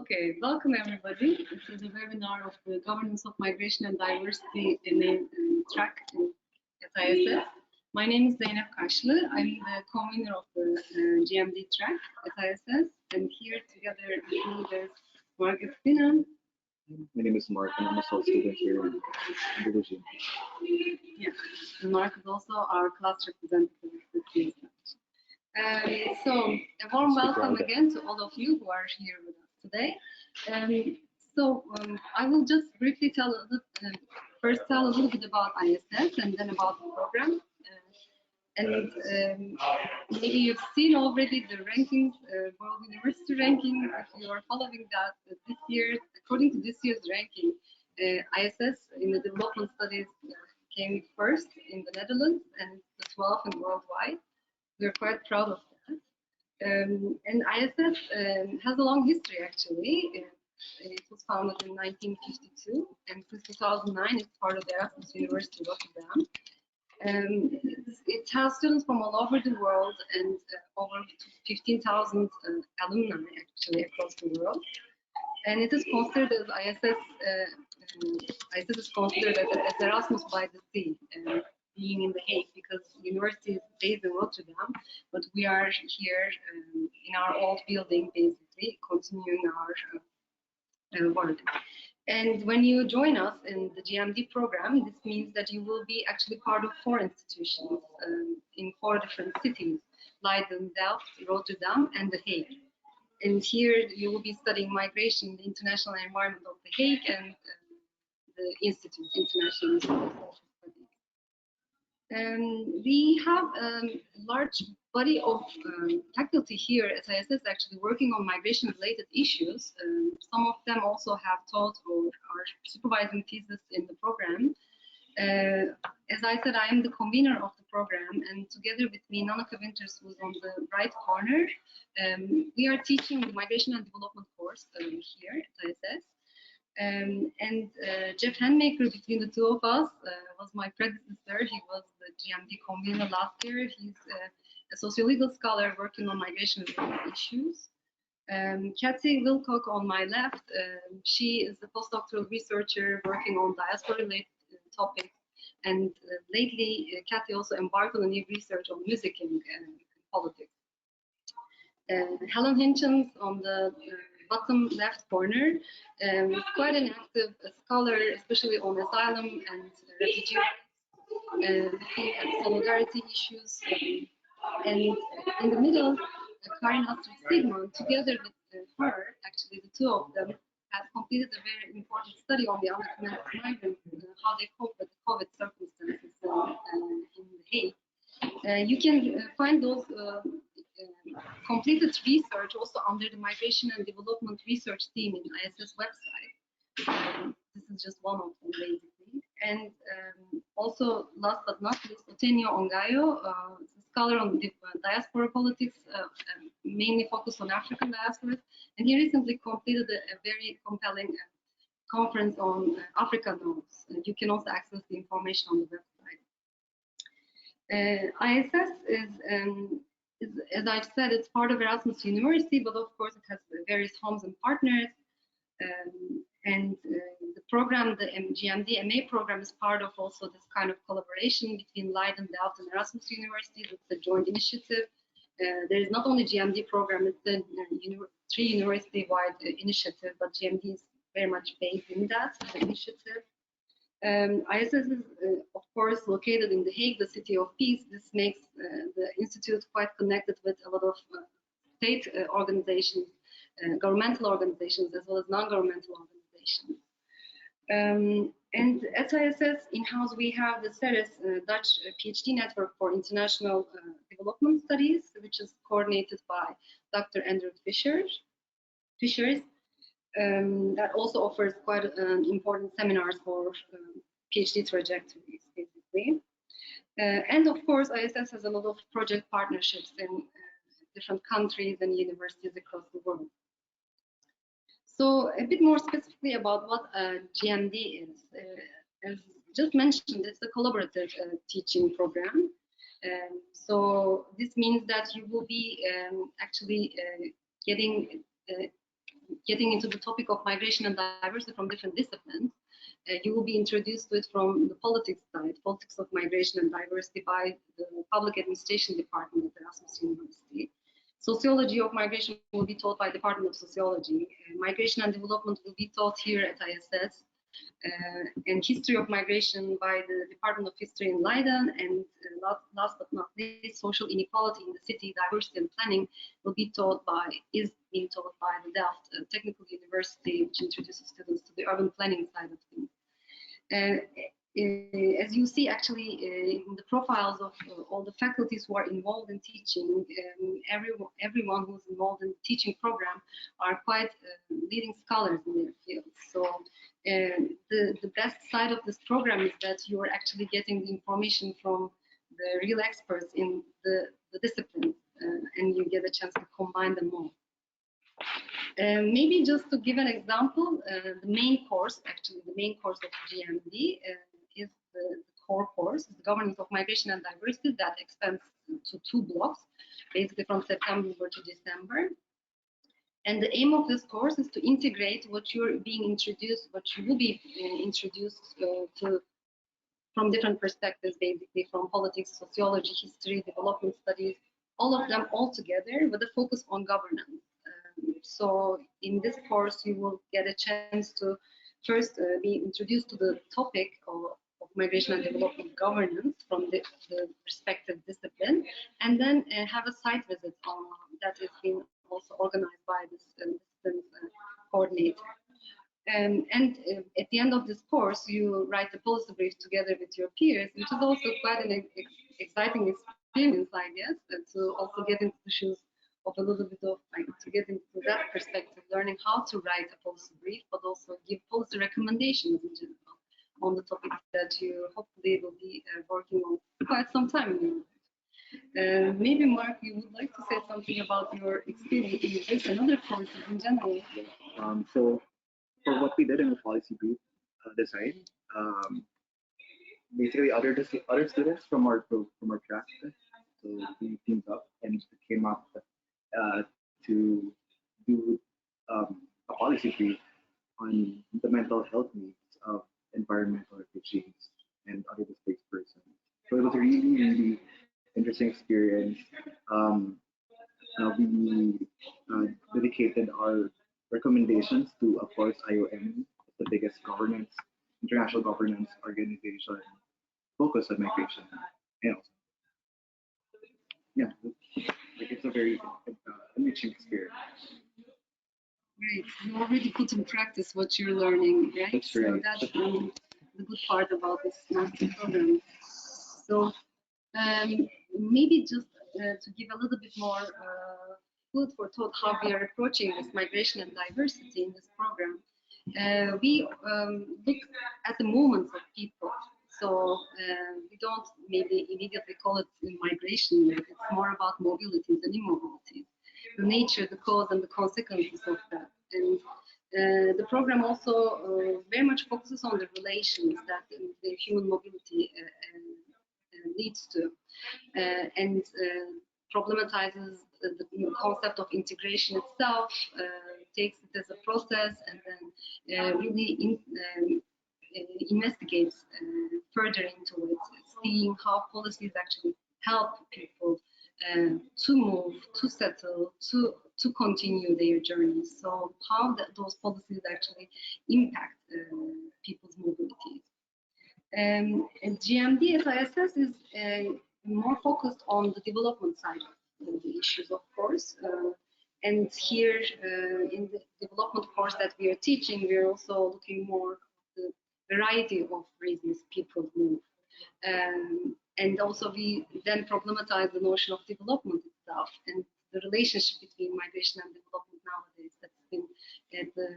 Okay, welcome everybody. This is a webinar of the Governance of Migration and Diversity in a track at ISS. My name is Zeynep Kaşlı. I'm the convener of the GMD track at ISS, and here together with me there's Mark Espina. My name is Mark, and I'm also a student here in Division. Yeah, and Mark is also our class representative at ISS. So a warm welcome again to all of you who are here with us today. I will just briefly first tell a little bit about ISS and then about the program. Maybe you've seen already the rankings, World University ranking. If you are following that, this year, according to this year's ranking, ISS in the development studies came first in the Netherlands and the 12th in worldwide. We're quite proud of that. And ISS has a long history, actually. It was founded in 1952, and since 2009, it's part of the Erasmus University Rotterdam. It has students from all over the world and over 15,000 alumni, actually, across the world. And it is considered as ISS is considered as Erasmus by the Sea. Being in The Hague, because the university is based in Rotterdam, but we are here in our old building, basically, continuing our work. And when you join us in the GMD program, this means that you will be actually part of 4 institutions in 4 different cities: Leiden, Delft, Rotterdam, and The Hague. And here you will be studying migration, the international environment of The Hague, and the Institute, International Institute of Social Studies. We have a large body of faculty here at ISS actually working on migration-related issues. Some of them also have taught or are supervising thesis in the program. As I said, I am the convener of the program, and together with me, Nanneke Winters, who's on the right corner, we are teaching the Migration and Development course here at ISS. Jeff Handmaker, between the two of us, was my predecessor. He was the GMD convener last year. He's a sociolegal scholar working on migration-related issues. Kathy Wilcock on my left, she is a postdoctoral researcher working on diaspora-related topics. And lately, Kathy also embarked on a new research on music and politics. Helen Hinchins on the bottom left corner is quite an active scholar, especially on asylum and refugee looking at solidarity issues. And in the middle, Karin Astrid Sigmund, together with her, actually the two of them, have completed a very important study on the undocumented migrants, how they cope with the COVID circumstances in The Hague. You can find those completed research also under the Migration and Development Research team in ISS website. This is just one of them, basically. And also, last but not least, Otenio Ongayo, a scholar on diaspora politics, mainly focused on African diasporas. And he recently completed a very compelling conference on Africa nodes. You can also access the information on the website. ISS is, as I've said, it's part of Erasmus University, but of course it has various homes and partners. The program, the GMD MA program, is part of also this kind of collaboration between Leiden, Delft, and Erasmus University. It's a joint initiative. There is not only GMD program, it's a 3 university-wide initiative, but GMD is very much based in that initiative. ISS is, of course, located in The Hague, the city of peace. This makes the institute quite connected with a lot of state organizations, governmental organizations, as well as non-governmental organizations. And at ISS in-house, we have the CERES Dutch PhD network for international development studies, which is coordinated by Dr. Andrew Fishers. That also offers quite important seminars for PhD trajectories, basically. And of course, ISS has a lot of project partnerships in different countries and universities across the world. So a bit more specifically about what GMD is. As just mentioned, it's a collaborative teaching program. So this means that you will be actually getting getting into the topic of migration and diversity from different disciplines. You will be introduced to it from the politics side, politics of migration and diversity by the public administration department at Erasmus University. Sociology of migration will be taught by Department of Sociology. Migration and development will be taught here at ISS. And history of migration by the Department of History in Leiden, and last but not least, social inequality in the city, diversity and planning is being taught by the Delft Technical University, which introduces students to the urban planning side of things. As you see, actually, in the profiles of all the faculties who are involved in teaching, everyone who's involved in the teaching program are quite leading scholars in their field. So the best side of this program is that you're actually getting the information from the real experts in the discipline, and you get a chance to combine them all. Maybe just to give an example, the main course of GMD is the core course, the Governance of Migration and Diversity, that extends to 2 blocks, basically from September to December. And the aim of this course is to integrate what you will be introduced to from different perspectives, basically from politics, sociology, history, development studies, all of them all together with a focus on governance. So in this course, you will get a chance to first be introduced to the topic of migration and development governance from the respective discipline, and then have a site visit that is being also organized by this discipline coordinator. And at the end of this course, you write a policy brief together with your peers, which is also quite an exciting experience, I guess, and to also get into the shoes of a little bit of, to get into that perspective, learning how to write a policy brief, but also give policy recommendations in general on the topic that you hopefully will be working on quite some time in your life. Maybe, Mark, you would like to say something about your experience in this and other courses in general. So for what we did in the policy brief design, basically other students from our track, so we teamed up and came up to do a policy brief on the mental health needs of environmental refugees and other displaced persons. So it was a really, really interesting experience. We dedicated our recommendations to, of course, IOM, the biggest international governance organization focused on migration. And also, yeah, it's a very enriching experience. Great. You already put in practice what you're learning, right? That's right. So that's the good part about this master program. So maybe just to give a little bit more food for thought how we are approaching this migration and diversity in this program. We look at the movements of people. So we don't maybe immediately call it migration. It's more about mobilities and immobilities, the nature, the cause, and the consequences of that. And the program also very much focuses on the relations that the human mobility leads to, and problematizes the concept of integration itself, takes it as a process, and then really investigates further into it, seeing how policies actually help people to move, to settle, to continue their journeys. So how those policies actually impact people's mobilities. And GMD, as I assess, is more focused on the development side of the issues, of course. And here in the development course that we are teaching, we are also looking more at the variety of reasons people move. And also we then problematize the notion of development itself and the relationship between migration and development nowadays that's been at the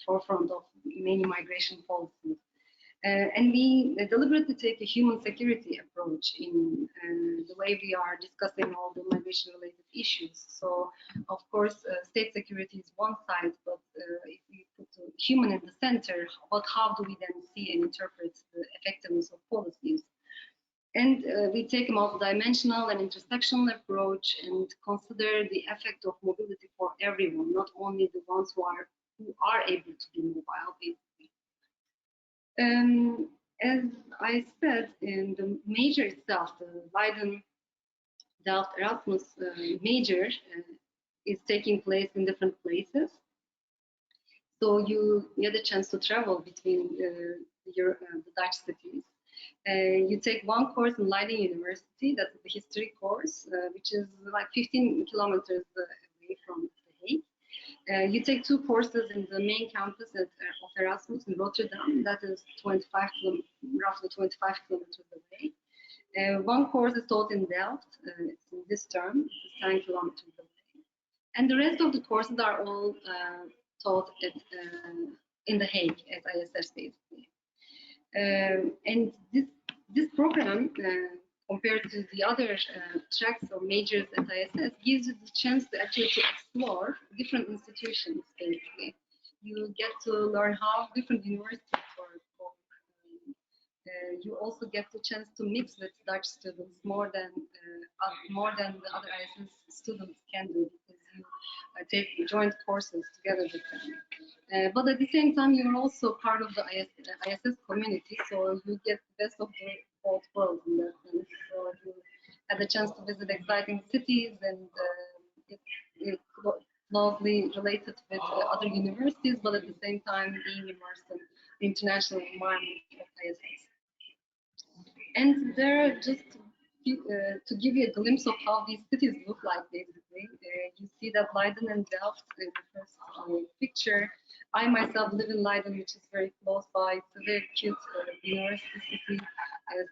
forefront of many migration policies. And we deliberately take a human security approach in the way we are discussing all the migration-related issues. So, of course, state security is one side, but if we put the human in the center, how do we then see and interpret the effectiveness of policies? And we take a multidimensional and intersectional approach and consider the effect of mobility for everyone, not only the ones who are able to be mobile, basically. As I said, in the major itself, the Leiden Delft Erasmus major is taking place in different places. So you get a chance to travel between the Dutch cities. You take one course in Leiden University, that's the history course, which is like 15 kilometers away from The Hague. You take two courses in the main campus of Erasmus in Rotterdam, that is roughly 25 kilometers away. One course is taught in Delft, it's in this term, it's 10 kilometers away. And the rest of the courses are all taught in The Hague at ISS, basically. And this program, compared to the other tracks or majors at ISS, gives you the chance to actually explore different institutions, basically. You get to learn how different universities work. You also get the chance to mix with Dutch students more than the other ISS students can do, because you take joint courses together with them. But at the same time, you're also part of the ISS community, so you get the best of both worlds in that sense. So you had the chance to visit exciting cities, and it's closely related with other universities, but at the same time being immersed in the international environment of ISS. And there, just to give you a glimpse of how these cities look like, basically, you see that Leiden and Delft in the first picture. I myself live in Leiden, which is very close by. It's a very cute university city.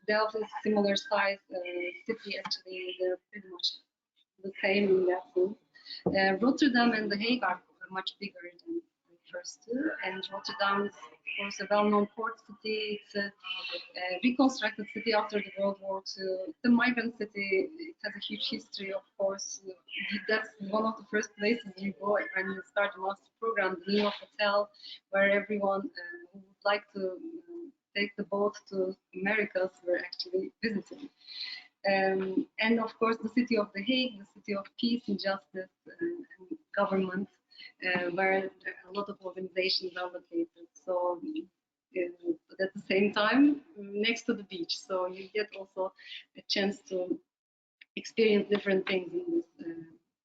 Delft is similar size city, actually. They're pretty much the same in that sense. Rotterdam and The Hague are much bigger than the first two, and Rotterdam is, of course, a well-known port city. It's a reconstructed city after the World War II. It's a migrant city. It has a huge history, of course. That's one of the first places you go when you start the master program, the New York Hotel, where everyone who would like to take the boat to Americas were actually visiting. And of course, the city of The Hague, the city of peace and justice and government, where a lot of organizations are located. So, but at the same time, next to the beach. So you get also a chance to experience different things in this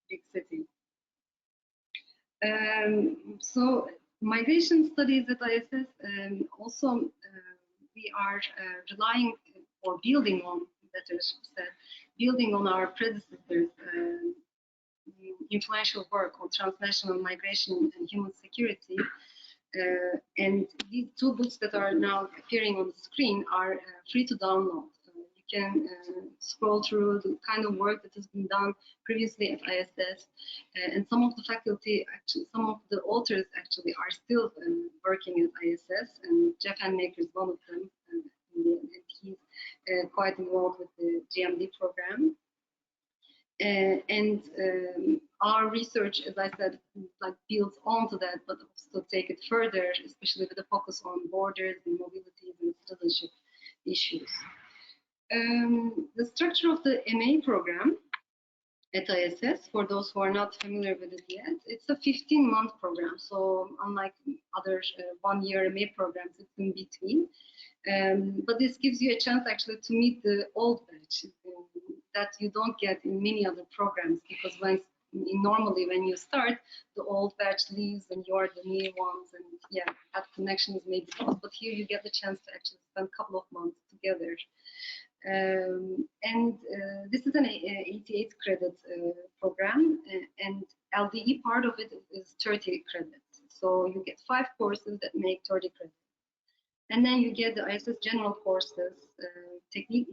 big city. So migration studies at ISS also we are relying or building on, better said, building on our predecessors' influential work on transnational migration and human security. And these two books that are now appearing on the screen are free to download. You can scroll through the kind of work that has been done previously at ISS, and some of the faculty, actually, some of the authors actually are still working at ISS, and Jeff Hanmaker is one of them, and he's quite involved with the GMD program. And our research, as I said, like builds onto that, but also take it further, especially with a focus on borders and mobilities and citizenship issues. The structure of the MA program at ISS, for those who are not familiar with it yet, it's a 15-month program. So unlike other one-year MA programs, it's in between. But this gives you a chance actually to meet the old batch that you don't get in many other programs, because normally when you start, the old batch leaves and you're the new ones, and yeah, that connection is maybe lost. But here you get the chance to actually spend a couple of months together. And this is an 88 credit program, and LDE part of it is 30 credits. So you get 5 courses that make 30 credits. And then you get the ISS general courses,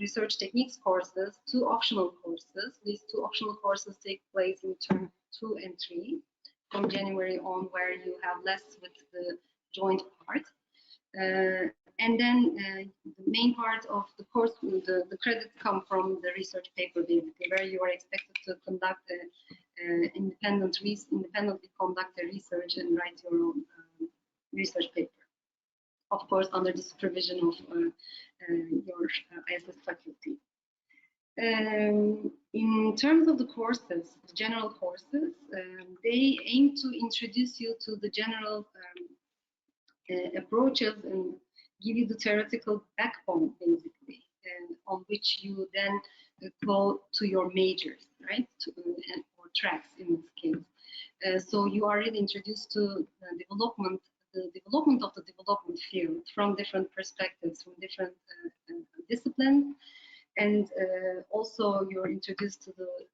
research techniques courses, 2 optional courses. These 2 optional courses take place in term 2 and 3 from January on, where you have less with the joint part. And then the main part of the course, the credits come from the research paper, basically, where you are expected to conduct independently conduct a research and write your own research paper. Of course, under the supervision of your ISS faculty. In terms of the courses, the general courses, they aim to introduce you to the general approaches and give you the theoretical backbone, basically, on which you then go to your majors, right, or tracks in this case. So you are really introduced to the development of the development field from different perspectives, from different disciplines, and also you're introduced to the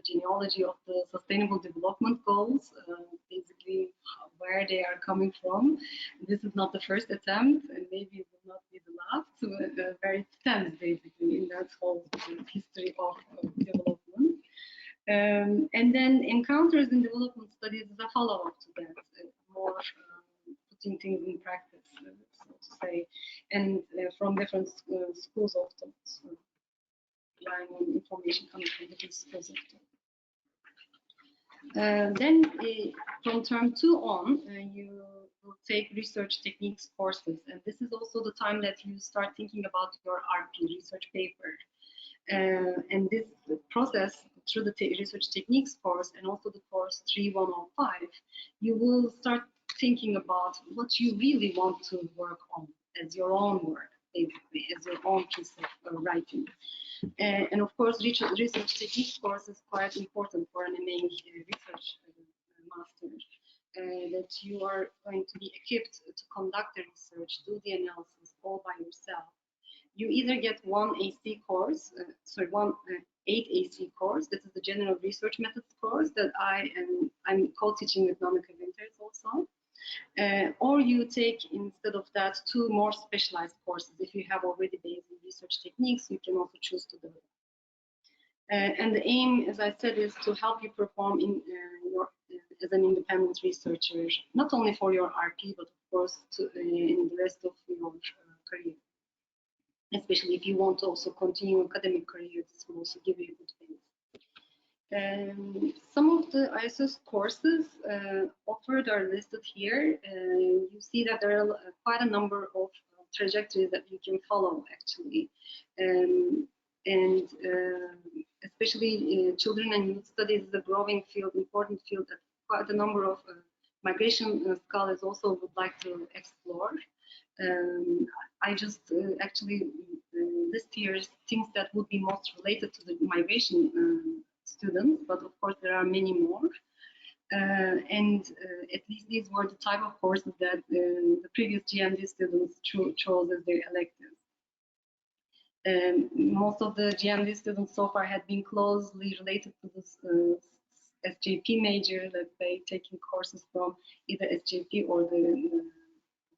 genealogy of the sustainable development goals, basically where they are coming from. This is not the first attempt, and maybe it will not be the last, where it stands basically in that whole history of development. And then encounters in development studies is a follow-up to that, more putting things in practice, so to say, and from different schools of thought, relying on information coming from different schools of thought. Then from term 2 on, you will take research techniques courses, and this is also the time that you start thinking about your RP, research paper. And this process, through the research techniques course and also the course 3105, you will start thinking about what you really want to work on as your own work, basically, as your own piece of writing. And of course, research techniques course is quite important for an MA research master, that you are going to be equipped to conduct the research, do the analysis all by yourself. You either get one AC course, one 8 AC course. This is the general research methods course that I'm co-teaching with Monica Winters also. Or you take, instead of that, 2 more specialized courses. If you have already basic research techniques, you can also choose to do it. And the aim, as I said, is to help you perform in as an independent researcher, not only for your RP, but of course in the rest of your career. Especially if you want to also continue academic career, this will also give you a good base. Some of the ISS courses offered are listed here. You see that there are quite a number of trajectories that you can follow, actually. Especially children and youth studies is a growing field, important field that quite a number of migration scholars also would like to explore. I just actually list here things that would be most related to the migration students, but of course there are many more. And at least these were the type of courses that the previous GMD students chose as their electives. Most of the GMD students so far had been closely related to this SJP major, let's say, taking courses from either SJP or the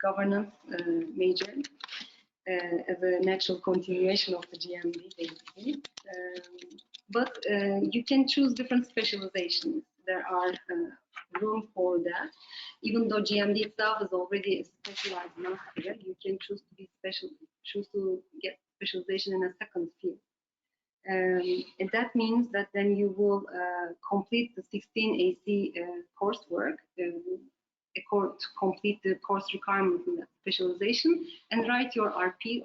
governance major as a natural continuation of the GMD, basically. But you can choose different specializations. There are room for that. Even though GMD itself is already a specialized master, you can choose to get specialization in a second field. And that means that then you will complete the 16 AC coursework to complete the course requirements in that specialization, and write your RP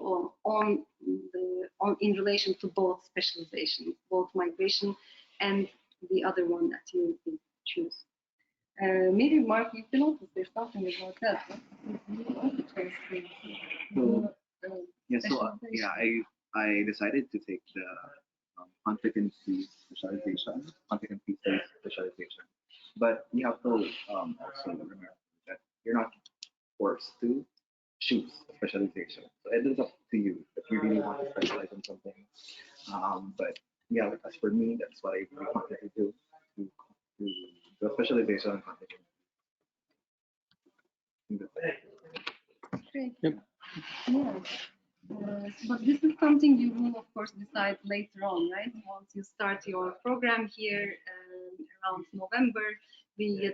in relation to both specializations, both migration and the other one that you choose. Maybe Mark, you can also say something about that. I decided to take the conflict and peace specialization, but you have to also remember that you're not forced to choose specialization. So it is up to you if you really want to specialize in something. But yeah, as for me, that's what I really wanted to do, to do a specialization in conflict and peace. Great. Yep. Yeah. But this is something you will, of course, decide later on, right? Once you start your program here around November, you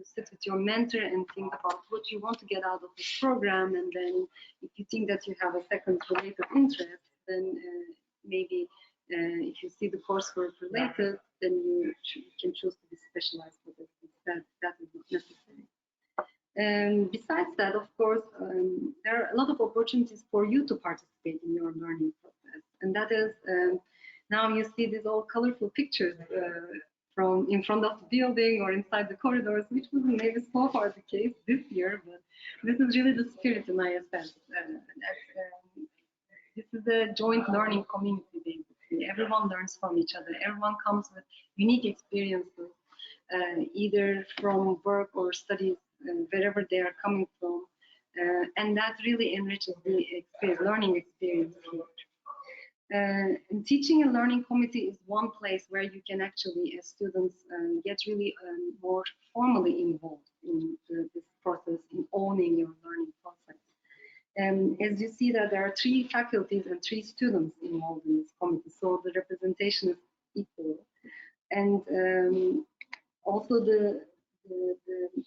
sit with your mentor and think about what you want to get out of this program. And then if you think that you have a second related interest, then maybe if you see the coursework related, then you can choose to be specialized for this. That is not necessary. Besides that, of course, there are a lot of opportunities for you to participate in your learning process. ISS. And that is, now you see these all colorful pictures from in front of the building or inside the corridors, which wasn't maybe so far the case this year, but this is really the spirit in ISS. This is a joint learning community, basically. Everyone learns from each other. Everyone comes with unique experiences, either from work or studies, wherever they are coming from. And that really enriches the learning experience. And teaching and learning committee is one place where you can actually, as students, get really more formally involved in this process, in owning your learning process. And as you see that there are 3 faculties and 3 students involved in this committee, so the representation is equal. And also the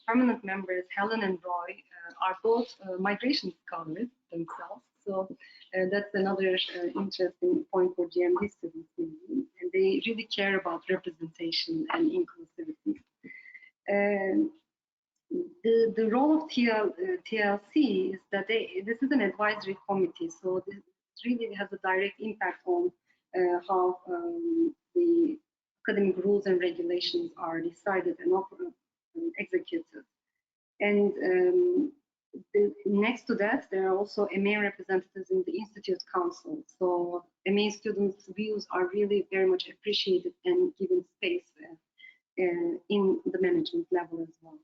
permanent members, Helen and Roy, are both migration scholars themselves. So that's another interesting point for GMD students. And they really care about representation and inclusivity. The role of TLC is that this is an advisory committee, so this really has a direct impact on how the academic rules and regulations are decided and executed. And next to that, there are also MA representatives in the Institute Council. So MA students' views are really very much appreciated and given space in the management level as well.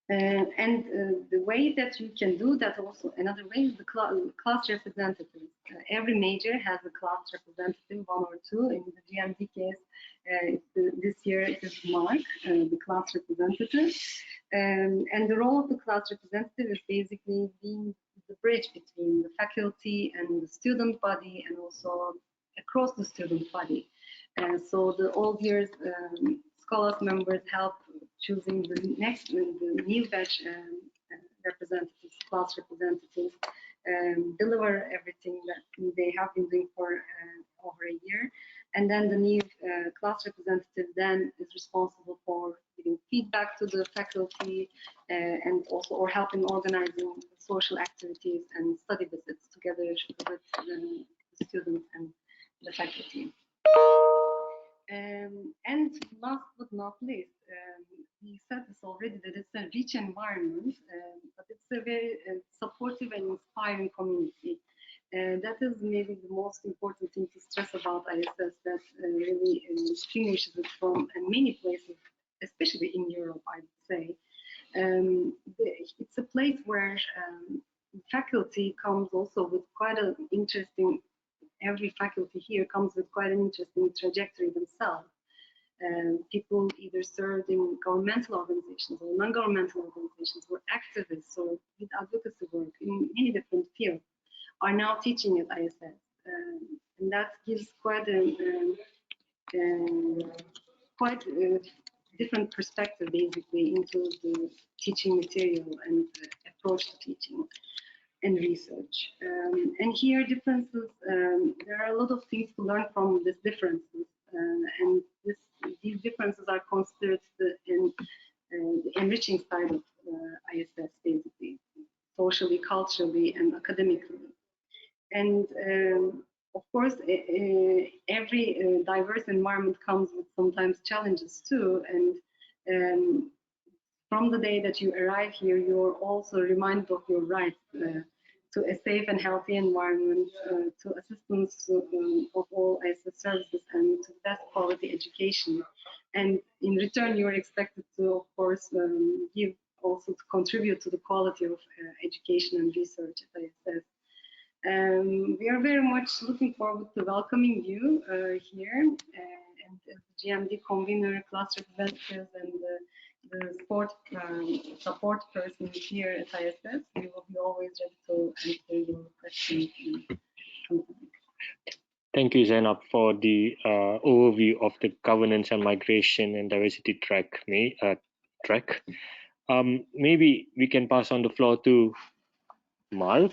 And the way that you can do that also, another way is the class representatives. Every major has a class representative, 1 or 2. In the GMD case, this year it is Mark, the class representative. And the role of the class representative is basically being the bridge between the faculty and the student body, and also across the student body. So the all years scholars members help choosing the new batch representatives, class representatives, deliver everything that they have been doing for over a year. And then the new class representative then is responsible for giving feedback to the faculty and also or helping organizing social activities and study visits together with the students and the faculty. And last but not least, we said this already, that it's a rich environment, but it's a very supportive and inspiring community. That is maybe the most important thing to stress about ISS, that really distinguishes it from many places, especially in Europe, I would say. It's a place where faculty comes also with quite an interesting, every faculty here comes with quite an interesting trajectory themselves. People either served in governmental organizations or non-governmental organizations, or activists, or with advocacy work in many different fields, are now teaching at ISS. And that gives quite a different perspective, basically, into the teaching material and approach to teaching and research. And here differences, there are a lot of things to learn from these differences, and these differences are considered the enriching side of ISS, basically, socially, culturally, and academically. And of course, every diverse environment comes with sometimes challenges too, and from the day that you arrive here, you're also reminded of your rights to a safe and healthy environment, to assistance of all ISS services, and to best quality education. And in return, you are expected to, of course, give also to contribute to the quality of education and research at ISS. We are very much looking forward to welcoming you here, and as the GMD convener, class representatives, and the support person here at ISS, we will be always ready to answer your questions. Thank you, Zainab, for the overview of the governance and migration and diversity track. Maybe we can pass on the floor to Mark.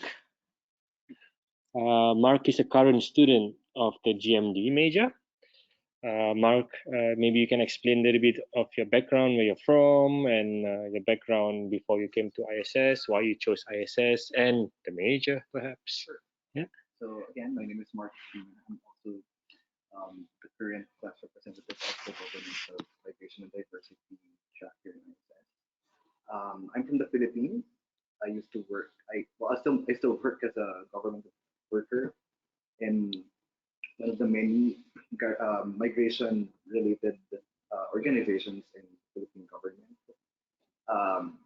Mark is a current student of the GMD major. Mark, maybe you can explain a little bit of your background, where you're from, and your background before you came to ISS, why you chose ISS, and the major, perhaps. Sure. Yeah. So again, my name is Mark. I'm also the current class representative of the Governmental Migration and Diversity chapter in ISS. I'm from the Philippines. I used to work. I still work as a government worker in one of the many migration-related organizations in Philippine government. Um,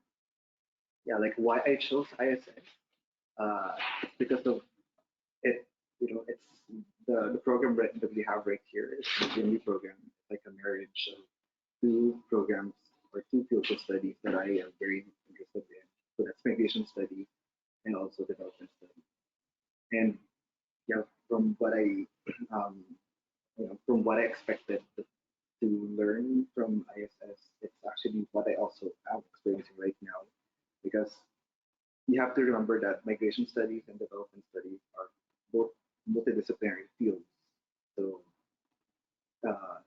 yeah, like why I chose ISS, it's because of it. You know, it's the program that we have right here is the Gmd program, like a marriage of two programs or two fields of studies that I am very interested in. So that's migration study and also development study. And yeah, from what um, from what I expected to learn from ISS, it's actually what I also am experiencing right now, because you have to remember that migration studies and development studies are both multidisciplinary fields. So uh,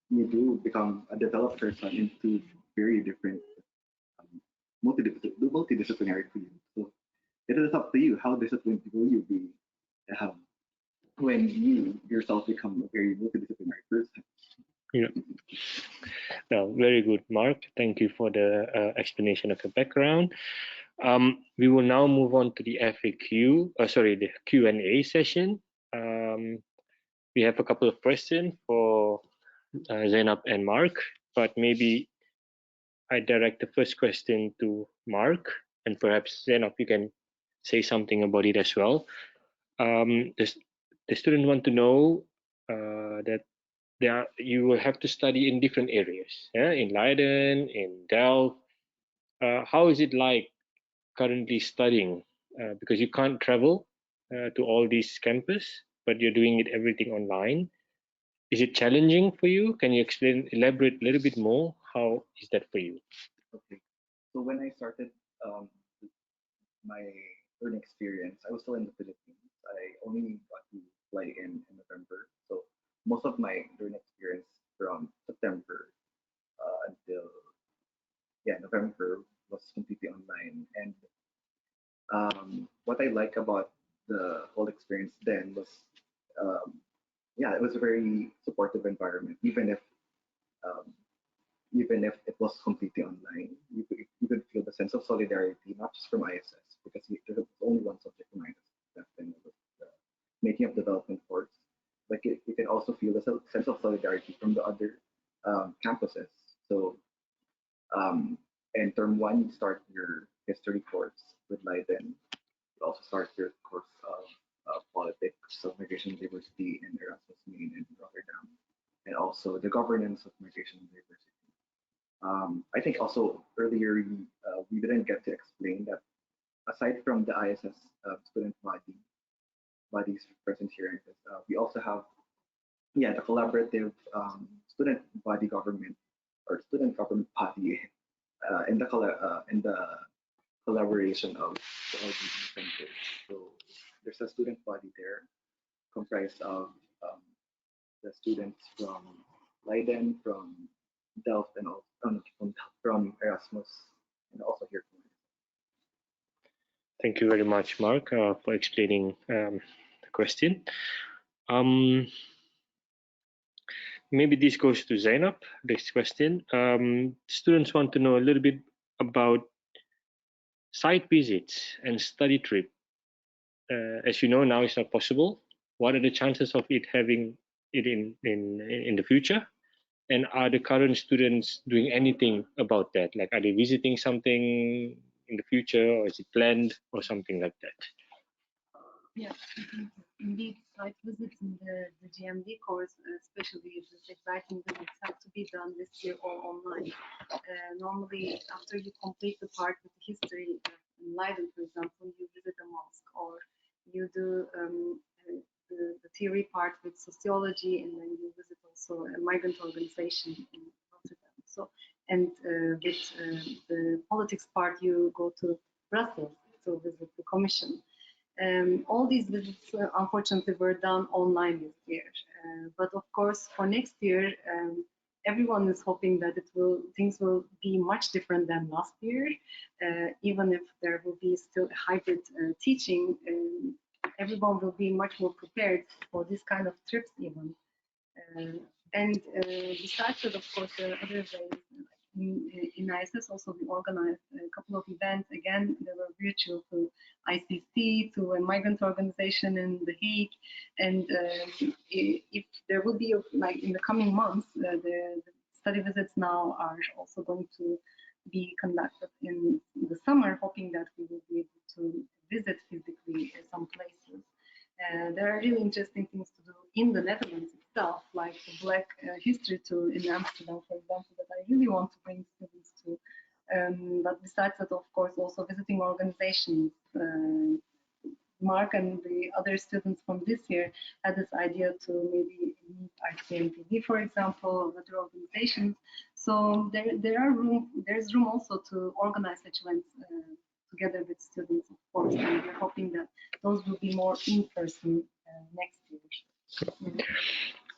you do become a developed person into very different um, multidisciplinary fields. So it is up to you how disciplined will you be um, when you yourself become a very multidisciplinary person. Yeah. No, very good, Mark. Thank you for the explanation of your background. We will now move on to the the Q&A session. We have a couple of questions for Zainab and Mark, but maybe I direct the first question to Mark, and perhaps Zainab, you can say something about it as well. The student want to know that you will have to study in different areas, yeah? In Leiden, in Delft. How is it like currently studying? Because you can't travel to all these campus, but you're doing everything online. Is it challenging for you? Can you elaborate a little bit more? How is that for you? Okay. So when I started um, my learning experience, I was still in the Philippines. I only got to fly in November. So most of my learning experience from September until November was completely online. And what I like about the whole experience then was um, it was a very supportive environment, um, even if it was completely online. You could feel the sense of solidarity, not just from ISS, because there was only one subject in ISS back then, it was the making of development course. But you can also feel the sense of solidarity from the other campuses. So in term one, you start your history course with Leiden. You also start your course of politics of migration and diversity in Erasmus Main in Rotterdam, and also the governance of migration and diversity. I think also earlier we didn't get to explain that aside from the ISS student bodies present here, we also have the collaborative student body government or student government body in the collaboration of the LGBT centers. So there's a student body there comprised of the students from Leiden, from Delft, and also from Erasmus, and also here from. Thank you very much, Mark, for explaining the question. Maybe this goes to Zainab, this question. Students want to know a little bit about site visits and study trip. As you know, now it's not possible. What are the chances of it having it in the future? And are the current students doing anything about that? Like, are they visiting something in the future, or is it planned, or something like that? Yes, indeed, site visits in the GMD course, especially this exciting visits, have to be done this year all online. Normally, after you complete the part with history in Leiden, for example, you visit a mosque, or you do the theory part with sociology, and then you visit also a migrant organization in Rotterdam. So, and with the politics part, you go to Brussels to visit the commission. All these visits, unfortunately, were done online this year. But of course, for next year, everyone is hoping that things will be much different than last year, even if there will be still a hybrid teaching. everyone will be much more prepared for this kind of trips even. And besides that, of course, there are other ways. In ISS also we organized a couple of events. Again, they were virtual, to ICC, to a migrant organization in The Hague. And if there will be, like in the coming months, the study visits now are also going to be conducted in the summer, hoping that we will be able to visit physically some places. There are really interesting things to do in the Netherlands itself, like the Black History Tour in Amsterdam, for example, that I really want to bring students to. But besides that, of course, also visiting organizations. Mark and the other students from this year had this idea to maybe meet ICMPD, for example, or other organizations. So there's room also to organize such events together with students, of course, and we're hoping that those will be more in person next year.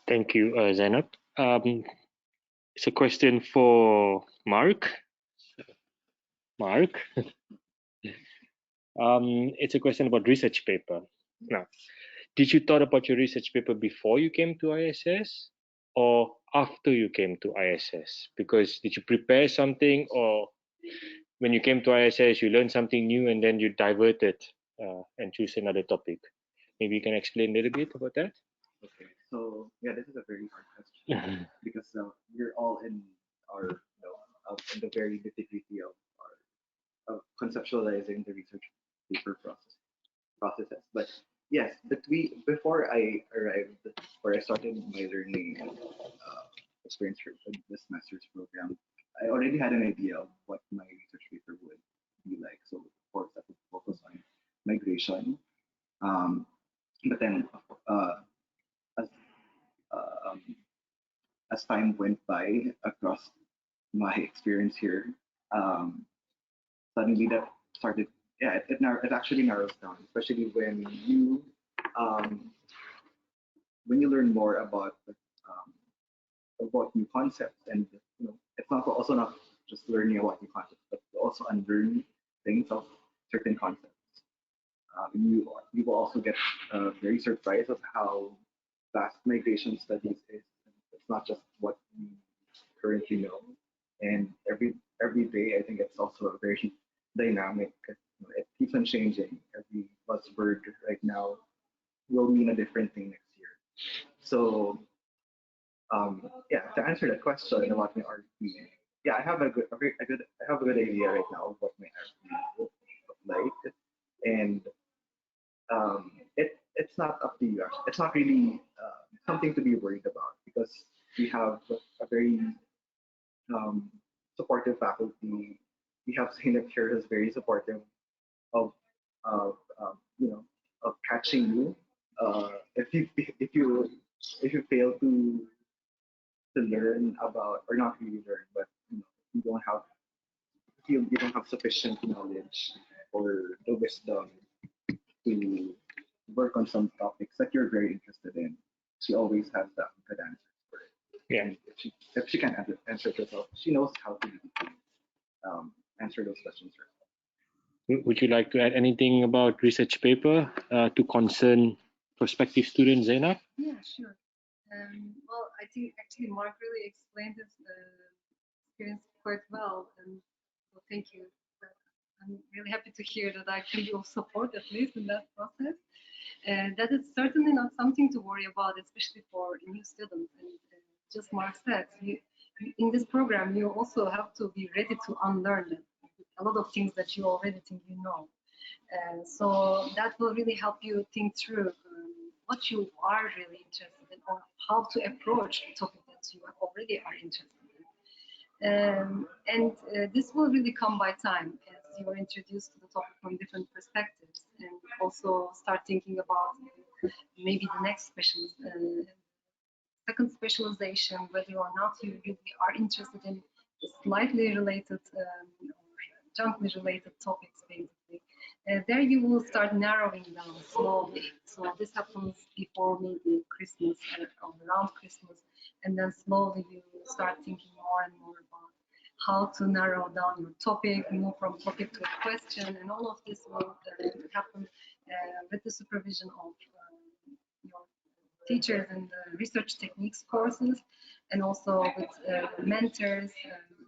Thank you, Zainab. It's a question for Mark. Mark, it's a question about research paper. Now, did you thought about your research paper before you came to ISS or after you came to ISS? Because did you prepare something, or when you came to ISS, you learned something new and then you diverted and choose another topic? Maybe you can explain a little bit about that? Okay, so yeah, this is a very hard question because we're all in our, in the very nitty-gritty of conceptualizing the research paper processes. But yes, before I arrived, or I started my learning experience for this master's program, I already had an idea of what my research paper would be like. So of course, I would focus on migration. But then as as time went by across my experience here, suddenly that started, yeah, it actually narrows down, especially when you learn more about new concepts. And it's not just learning about new concepts, but also unlearn things of certain concepts. You will also get very surprised of how vast migration studies is. It's not just what we currently know, and every day I think it's also a very dynamic. It keeps on changing. Every buzzword right now will mean a different thing next year. So yeah, to answer that question about my RP, yeah, I have a good idea right now of what my RP would look like, and it's not up to you. It's not really something to be worried about because we have a very supportive faculty. We have Zainab here who's very supportive of of of catching you if you fail to learn about, or not really learn, but you don't have you don't have sufficient knowledge or the wisdom to work on some topics that you're very interested in. She always has that good answers for it. Yeah. And if she can't answer it herself, she knows how to answer those questions herself. Would you like to add anything about research paper to concern prospective students, Zainab? Yeah, sure. Well, I think actually Mark really explained his experience quite well, and so thank you. I'm really happy to hear that I can be of support, at least in that process. That is certainly not something to worry about, especially for new students. And just Mark said, in this program, you also have to be ready to unlearn them. A lot of things that you already think you know. So that will really help you think through what you are really interested in, or how to approach the topic that you already are interested in. And this will really come by time as you are introduced to the topic from different perspectives, and also start thinking about maybe the next second specialization, whether or not you really are interested in slightly related or jointly related topics, basically. There you will start narrowing down slowly. So this happens before maybe Christmas or around Christmas, and then slowly you start thinking more and more about how to narrow down your topic, move from topic to a question, and all of this will happen with the supervision of your teachers in the research techniques courses, and also with mentors.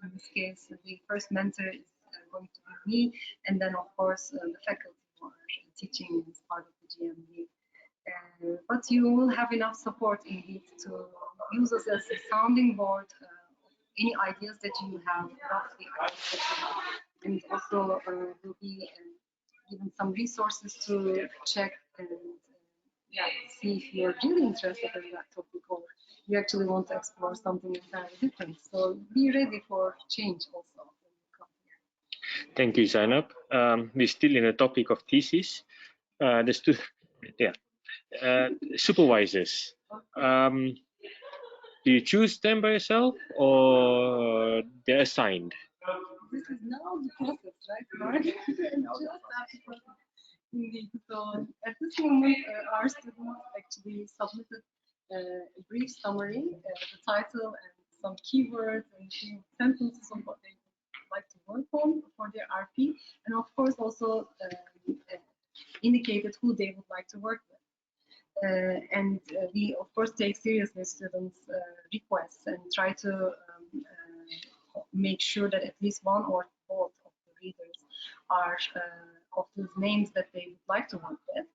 In this case, the first mentor is going to be me, and then of course the faculty who are teaching as part of the GMD. But you will have enough support indeed to use us as a sounding board. Any ideas that you have, roughly ideas that you have, and also will be given some resources to check and yeah, see if you're really interested in that topic or you actually want to explore something entirely different. So be ready for change also. Thank you, Zainab. We're still in the topic of thesis. Supervisors. Do you choose them by yourself or they're assigned? This is now the process, right, Mark? Just after process. Indeed. So at this moment, our students actually submitted a brief summary, the title, and some keywords and few sentences on what they would like to work on for their RP, and of course also indicated who they would like to work with. And we of course take seriously students' requests and try to make sure that at least one or both of the readers are of those names that they would like to work with.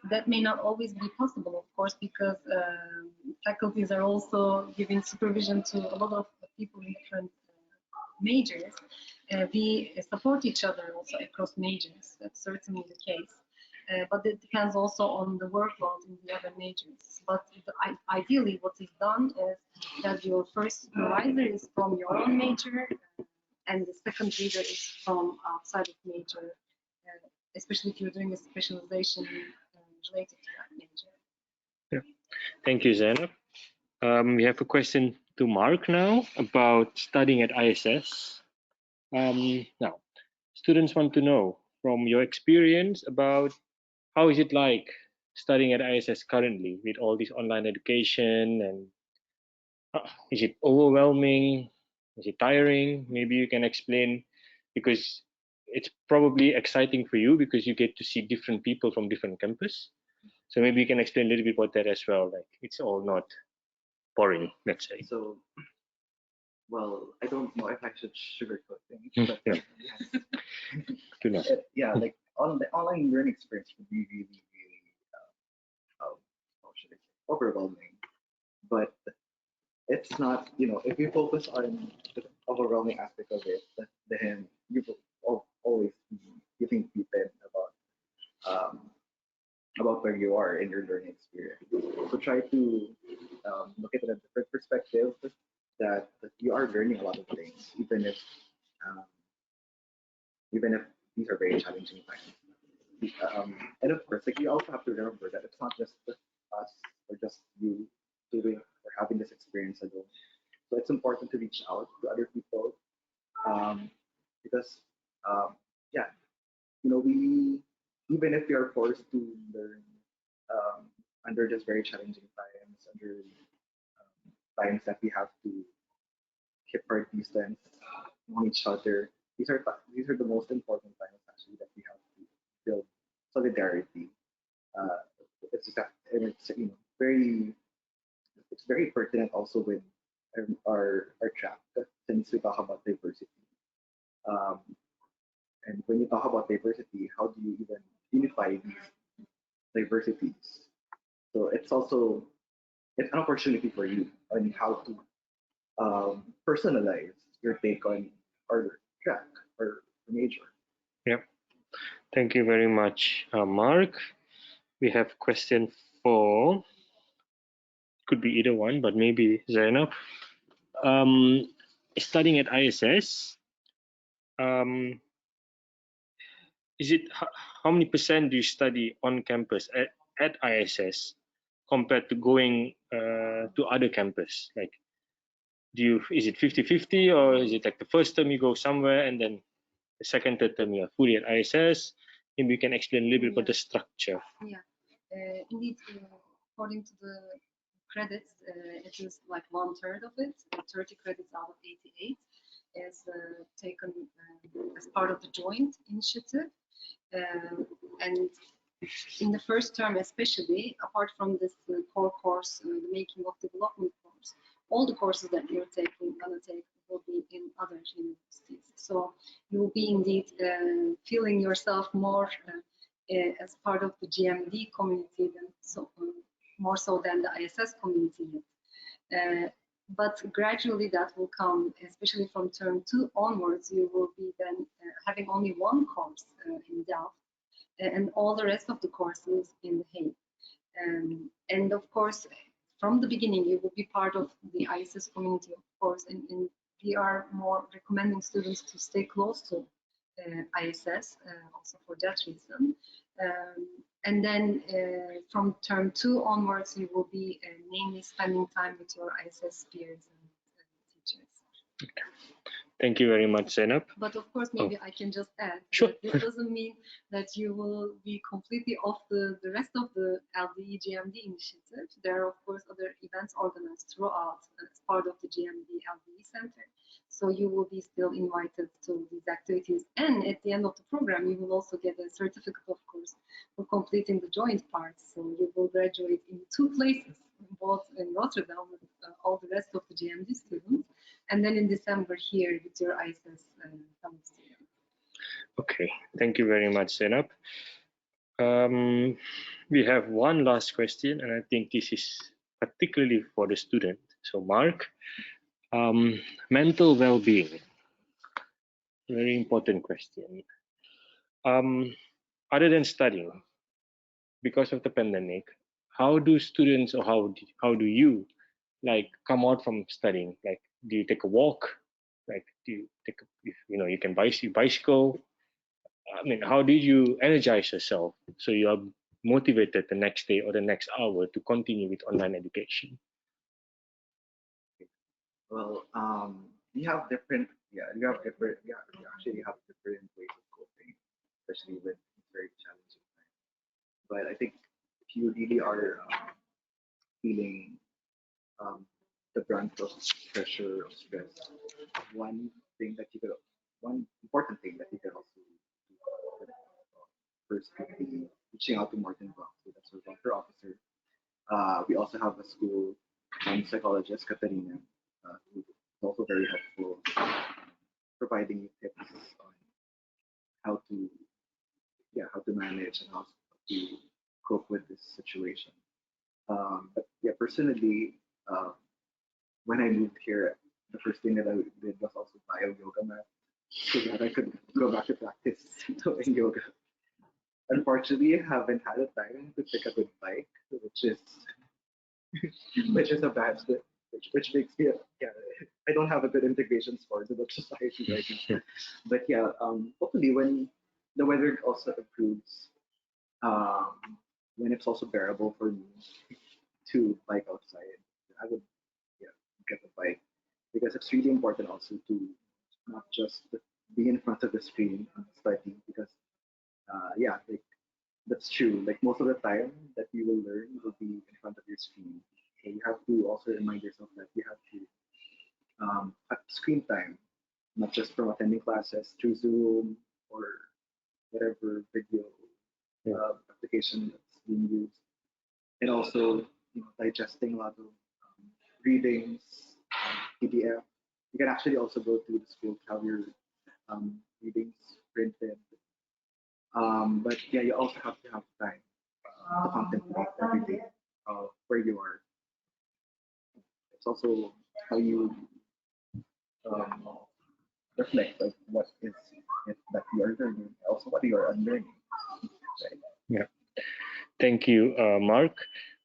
That may not always be possible, of course, because faculties are also giving supervision to a lot of people in different majors. We support each other also across majors. That's certainly the case. But it depends also on the workload in the other majors. But ideally, what is done is that your first supervisor is from your own major, and the second reader is from outside of major, especially if you're doing a specialization related to that major. Yeah. Thank you, Zainab. We have a question to Mark now about studying at ISS. Now, students want to know from your experience about how is it like studying at ISS currently with all this online education, and is it overwhelming? Is it tiring? Maybe you can explain, because it's probably exciting for you because you get to see different people from different campus. So maybe you can explain a little bit about that as well. Like it's all not boring, let's say. So, well, I don't know if I should sugarcoat things, but Yeah. yeah, like on the online learning experience would be really, how should I say, overwhelming. But it's not, if you focus on the overwhelming aspect of it, then you will always be giving feedback about where you are in your learning experience. So try to look at it at a different perspective, that you are learning a lot of things, even if these are very challenging times. And of course, like you also have to remember that it's not just us or just you doing or having this experience alone. So it's important to reach out to other people, because yeah, we, even if we are forced to learn under just very challenging times, under times that we have to keep our distance from each other, these are the most important times actually that we have to build solidarity. It's just that, and it's very pertinent also with our track, since we talk about diversity. And when you talk about diversity, how do you even unify these diversities? So it's an opportunity for you on how to personalize your take on our track or major. Yeah. Thank you very much, Mark. We have a question for, could be either one, but maybe Zainab. Studying at ISS, is it how many percent do you study on campus at ISS compared to going to other campus? Like, is it 50-50, or is it like the first term you go somewhere and then the second, third term you're fully at ISS? Maybe you can explain a little bit about the structure. Yeah, indeed, according to the credits, it is like 1/3 of it, 30 credits out of 88 is taken as part of the joint initiative. And in the first term especially, apart from this core course, the making of development course, all the courses that you're gonna take will be in other universities. So you will be indeed feeling yourself more as part of the GMD community than more so than the ISS community. But gradually that will come, especially from term 2 onwards. You will be then having only one course in Delft, and all the rest of the courses in The Hague. And of course, from the beginning, you will be part of the ISS community, of course, and we are more recommending students to stay close to ISS, also for that reason. And then from term 2 onwards, you will be mainly spending time with your ISS peers and teachers. Okay. Thank you very much, Zainab. But of course, maybe I can just add, sure. This doesn't mean that you will be completely off the rest of the LDE GMD initiative. There are, of course, other events organized throughout as part of the GMD LDE Center. So you will be still invited to these activities. And at the end of the program, you will also get a certificate, of course, for completing the joint parts. So you will graduate in 2 places, both in Rotterdam with all the rest of the GMD students, and then in December here with your ISS fellow students. Okay, thank you very much, Zainab. We have one last question, and I think this is particularly for the student. So, Mark, mental well-being, very important question. Other than studying, because of the pandemic, how do students, or how do you like come out from studying? Like, do you take a walk? Like, do you take you can bicycle? I mean, how did you energize yourself so you are motivated the next day or the next hour to continue with online education? Well, we have different, we actually have different ways of coping, especially with very challenging times. But I think if you really are feeling the brunt of pressure or stress, one important thing that you can also do first could be reaching out to Martin Brock, so that's our welfare officer. We also have a school psychologist, Katarina, who is also very helpful, providing you tips on how to manage and how to cope with this situation. But yeah, personally, when I moved here, the first thing that I did was also buy a yoga mat so that I could go back to practice doing yoga. Unfortunately, I haven't had a time to pick a good bike, which is a bad thing, which makes me I don't have a good integration score to the society right now. But yeah, hopefully when the weather also improves, when it's also bearable for me to bike outside, I would get a bike, because it's really important also to not just be in front of the screen and study, because like that's true. Like most of the time that you will learn will be in front of your screen. So you have to also remind yourself that you have to cut screen time, not just from attending classes through Zoom or whatever video application that's being used, and also digesting a lot of readings, PDF. You can actually also go to the school to have your readings printed. But yeah, you also have to have time to contemplate every day where you are. It's also how you reflect of what is it that you are learning, also what you are unlearning. Right? Yeah. Thank you, Mark.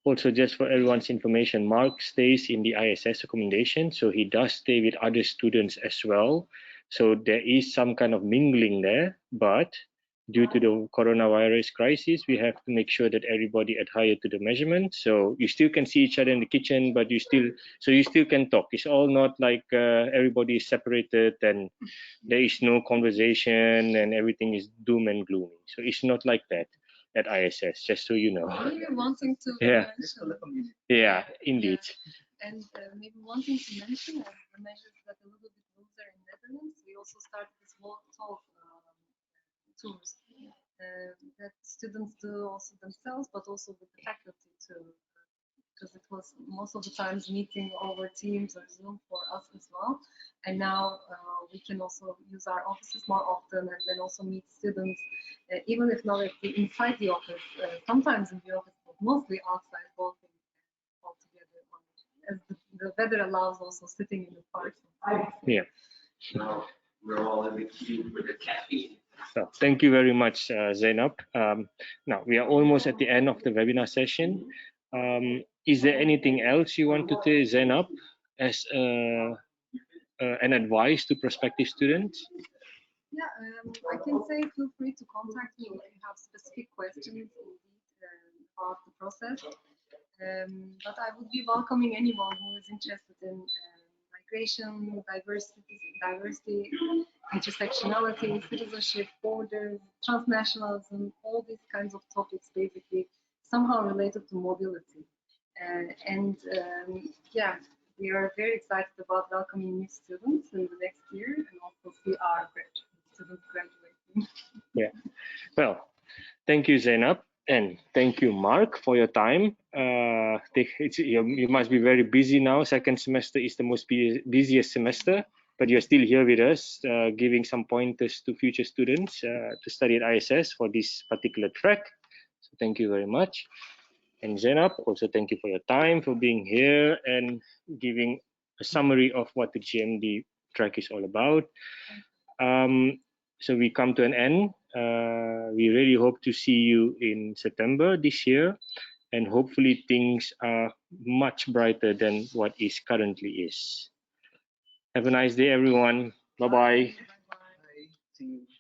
Also, just for everyone's information, Mark stays in the ISS accommodation, so he does stay with other students as well. So there is some kind of mingling there, but due to the coronavirus crisis, we have to make sure that everybody adhere to the measurement. So you still can see each other in the kitchen, but you still can talk. It's all not like everybody is separated and there is no conversation and everything is doom and gloomy. So it's not like that at ISS, just so you know. Maybe wanting to mention. Yeah, indeed. Yeah. And maybe wanting to mention the measures that a little bit looser in Netherlands, we also started this walk talk tours that students do also themselves, but also with the faculty too, because it was most of the times meeting over Teams or Zoom for us as well. And now we can also use our offices more often and then also meet students, even if not inside the office, sometimes in the office, but mostly outside, both all together. As the weather allows, also sitting in the park. Yeah. Now we're all in the queue for the caffeine. So thank you very much, Zainab. Now we are almost at the end of the webinar session. Is there anything else you want to say, Zainab, as an advice to prospective students? Yeah, I can say feel free to contact me if you have specific questions about the process. But I would be welcoming anyone who is interested in migration, diversity, intersectionality, citizenship, borders, transnationalism, all these kinds of topics basically somehow related to mobility. Yeah, we are very excited about welcoming new students in the next year and also see our students graduating. Yeah, well, thank you, Zainab. And thank you, Mark, for your time. You must be very busy now. Second semester is the most busiest semester, but you're still here with us, giving some pointers to future students to study at ISS for this particular track. So thank you very much. And Zainab, also thank you for your time, for being here and giving a summary of what the GMD track is all about. So we come to an end. We really hope to see you in September this year, and hopefully things are much brighter than what is currently is. Have a nice day, everyone. Bye-bye. Bye-bye. See you.